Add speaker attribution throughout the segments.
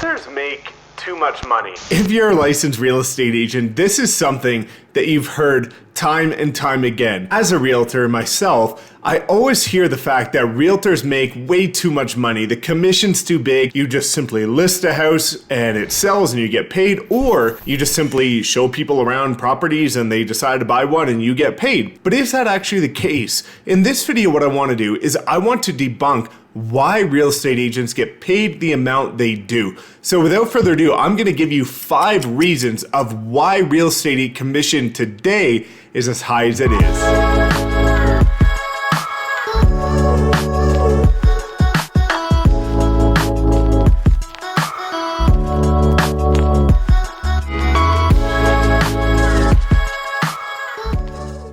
Speaker 1: Realtors make too much money.
Speaker 2: If you're a licensed real estate agent, this is something that you've heard time and time again. As a realtor myself, I always hear the fact that realtors make way too much money. The commission's too big. You just simply list a house and it sells and you get paid, or you just simply show people around properties and they decide to buy one and you get paid. But is that actually the case? In this video, what I want to do is I want to debunk why real estate agents get paid the amount they do. So without further ado, I'm going to give you 5 reasons of why real estate commission today is as high as it is.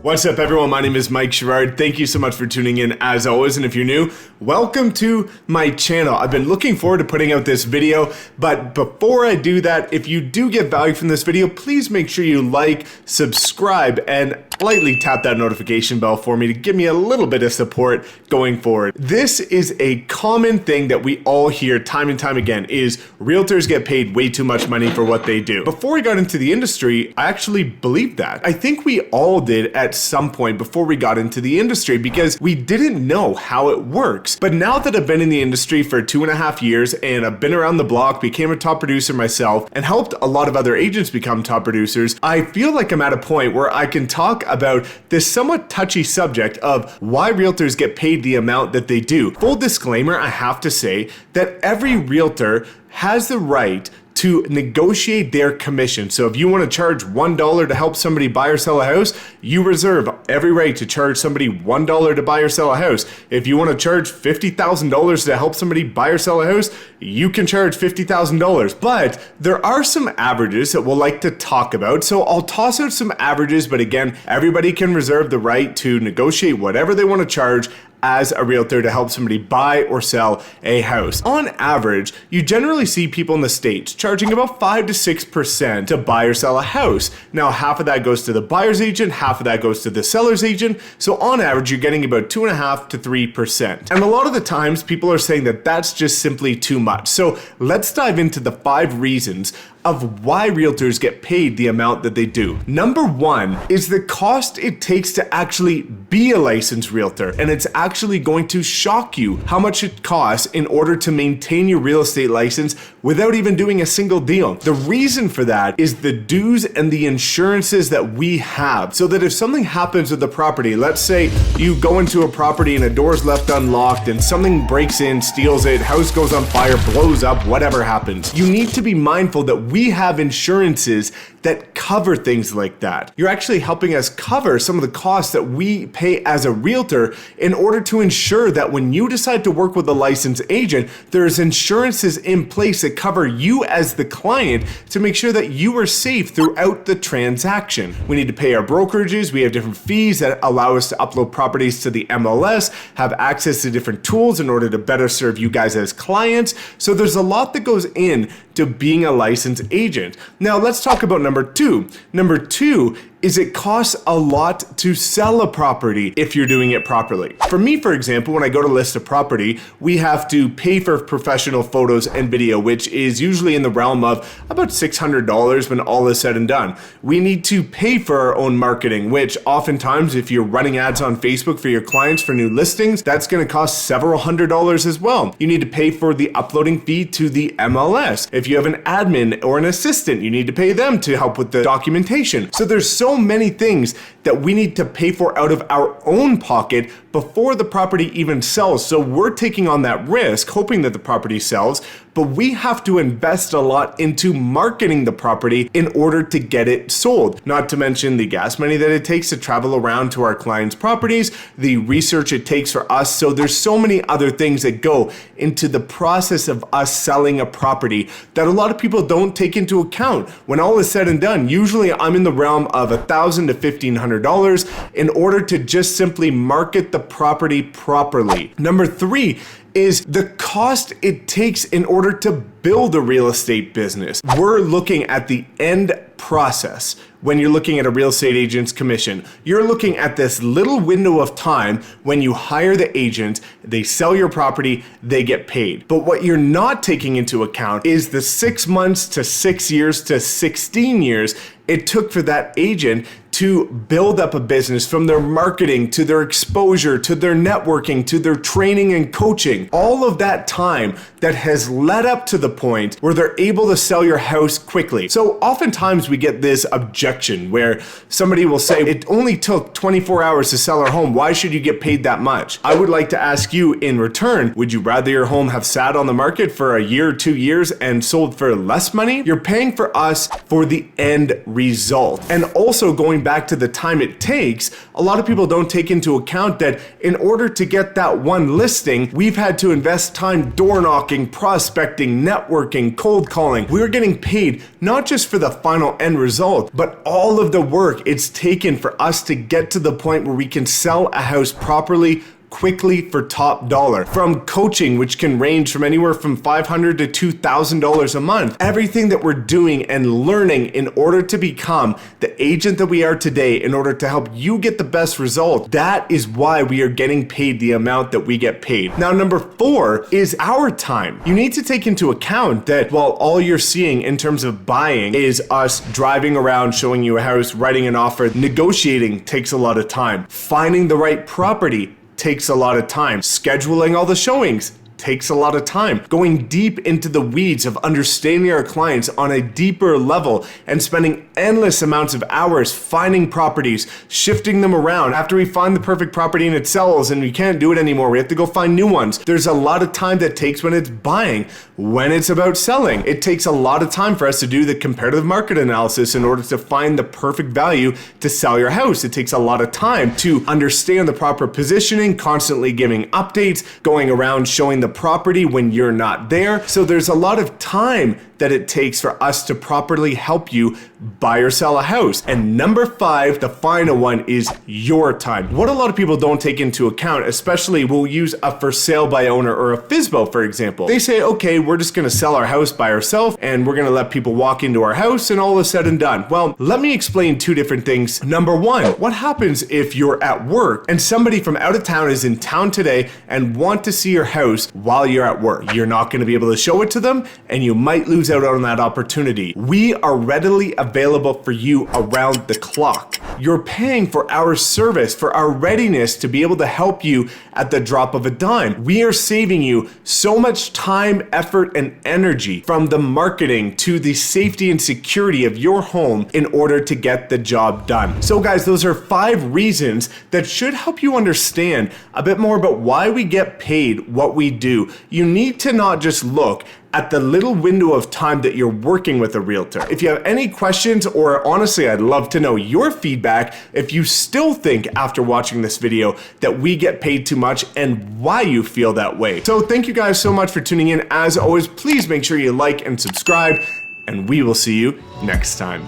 Speaker 2: What's up everyone, my name is Mike Sherrard. Thank you so much for tuning in as always, and if you're new, welcome to my channel. I've been looking forward to putting out this video, but before I do that, if you do get value from this video, please make sure you like, subscribe, and lightly tap that notification bell for me to give me a little bit of support going forward. This is a common thing that we all hear time and time again, is realtors get paid way too much money for what they do. Before we got into the industry, I actually believed that. I think we all did at some point before we got into the industry because we didn't know how it works. But now that I've been in the industry for 2.5 years and I've been around the block, became a top producer myself, and helped a lot of other agents become top producers, I feel like I'm at a point where I can talk about this somewhat touchy subject of why realtors get paid the amount that they do. Full disclaimer, I have to say that every realtor has the right to negotiate their commission. So if you want to charge $1 to help somebody buy or sell a house, you reserve every right to charge somebody $1 to buy or sell a house. If you want to charge $50,000 to help somebody buy or sell a house, you can charge $50,000. But there are some averages that we'll like to talk about. So I'll toss out some averages, but again, everybody can reserve the right to negotiate whatever they want to charge as a realtor to help somebody buy or sell a house. On average, you generally see people in the States charging about 5 to 6% to buy or sell a house. Now, half of that goes to the buyer's agent, half of that goes to the seller's agent. So on average, you're getting about 2.5 to 3%. And a lot of the times people are saying that that's just simply too much. So let's dive into the 5 reasons of why realtors get paid the amount that they do. Number 1 is the cost it takes to actually be a licensed realtor. And it's actually going to shock you how much it costs in order to maintain your real estate license without even doing a single deal. The reason for that is the dues and the insurances that we have, so that if something happens with the property, let's say you go into a property and a door's left unlocked and something breaks in, steals it, house goes on fire, blows up, whatever happens, you need to be mindful that we have insurances that cover things like that. You're actually helping us cover some of the costs that we pay as a realtor in order to ensure that when you decide to work with a licensed agent, there's insurances in place that cover you as the client to make sure that you are safe throughout the transaction. We need to pay our brokerages. We have different fees that allow us to upload properties to the MLS, have access to different tools in order to better serve you guys as clients. So there's a lot that goes in to being a licensed agent. Now let's talk about number 2. Number 2 is it costs a lot to sell a property if you're doing it properly. For me, for example, when I go to list a property, we have to pay for professional photos and video, which is usually in the realm of about $600 when all is said and done. We need to pay for our own marketing, which oftentimes if you're running ads on Facebook for your clients for new listings, that's going to cost several $100s as well. You need to pay for the uploading fee to the MLS. If you have an admin or an assistant, you need to pay them to help with the documentation. So there's so many things that we need to pay for out of our own pocket before the property even sells. So we're taking on that risk, hoping that the property sells, but we have to invest a lot into marketing the property in order to get it sold. Not to mention the gas money that it takes to travel around to our clients' properties, the research it takes for us. So there's so many other things that go into the process of us selling a property that a lot of people don't take into account. When all is said and done, usually I'm in the realm of $1,000 to $1,500 in order to just simply market the property properly. Number 3 is the cost it takes in order to build a real estate business. We're looking at the end process when you're looking at a real estate agent's commission. You're looking at this little window of time when you hire the agent, they sell your property, they get paid. But what you're not taking into account is the 6 months to 6 years to 16 years it took for that agent to build up a business, from their marketing to their exposure to their networking to their training and coaching. All of that time that has led up to the point where they're able to sell your house quickly. So oftentimes we get this objection where somebody will say, it only took 24 hours to sell our home. Why should you get paid that much? I would like to ask you in return, would you rather your home have sat on the market for a year, 2 years and sold for less money? You're paying for us for the end result. And also going back to the time it takes, a lot of people don't take into account that in order to get that one listing, we've had to invest time door knocking, prospecting, networking, cold calling. We're getting paid not just for the final end result, but all of the work it's taken for us to get to the point where we can sell a house properly, quickly, for top dollar. From coaching, which can range from anywhere from $500 to $2,000 a month. Everything that we're doing and learning in order to become the agent that we are today, in order to help you get the best result, that is why we are getting paid the amount that we get paid. Now, number 4 is our time. You need to take into account that while all you're seeing in terms of buying is us driving around, showing you a house, writing an offer, negotiating takes a lot of time. Finding the right property takes a lot of time. Scheduling all the showings takes a lot of time. Going deep into the weeds of understanding our clients on a deeper level and spending endless amounts of hours finding properties, shifting them around. After we find the perfect property and it sells and we can't do it anymore, we have to go find new ones. There's a lot of time that takes when it's buying. When it's about selling, it takes a lot of time for us to do the comparative market analysis in order to find the perfect value to sell your house. It takes a lot of time to understand the proper positioning, constantly giving updates, going around showing the property when you're not there. So there's a lot of time that it takes for us to properly help you buy or sell a house. And number 5, the final one, is your time. What a lot of people don't take into account, especially we'll use a for sale by owner or a FSBO, for example. They say, okay, we're just gonna sell our house by ourselves and we're gonna let people walk into our house and all is said and done. Well, let me explain 2 different things. Number 1, what happens if you're at work and somebody from out of town is in town today and want to see your house while you're at work? You're not gonna be able to show it to them and you might lose out on that opportunity. We are readily available for you around the clock. You're paying for our service, for our readiness to be able to help you at the drop of a dime. We are saving you so much time, effort, and energy, from the marketing to the safety and security of your home, in order to get the job done. So guys, those are 5 reasons that should help you understand a bit more about why we get paid what we do. You need to not just look at the little window of time that you're working with a realtor. If you have any questions, or honestly, I'd love to know your feedback if you still think after watching this video that we get paid too much and why you feel that way. So thank you guys so much for tuning in. As always, please make sure you like and subscribe, and we will see you next time.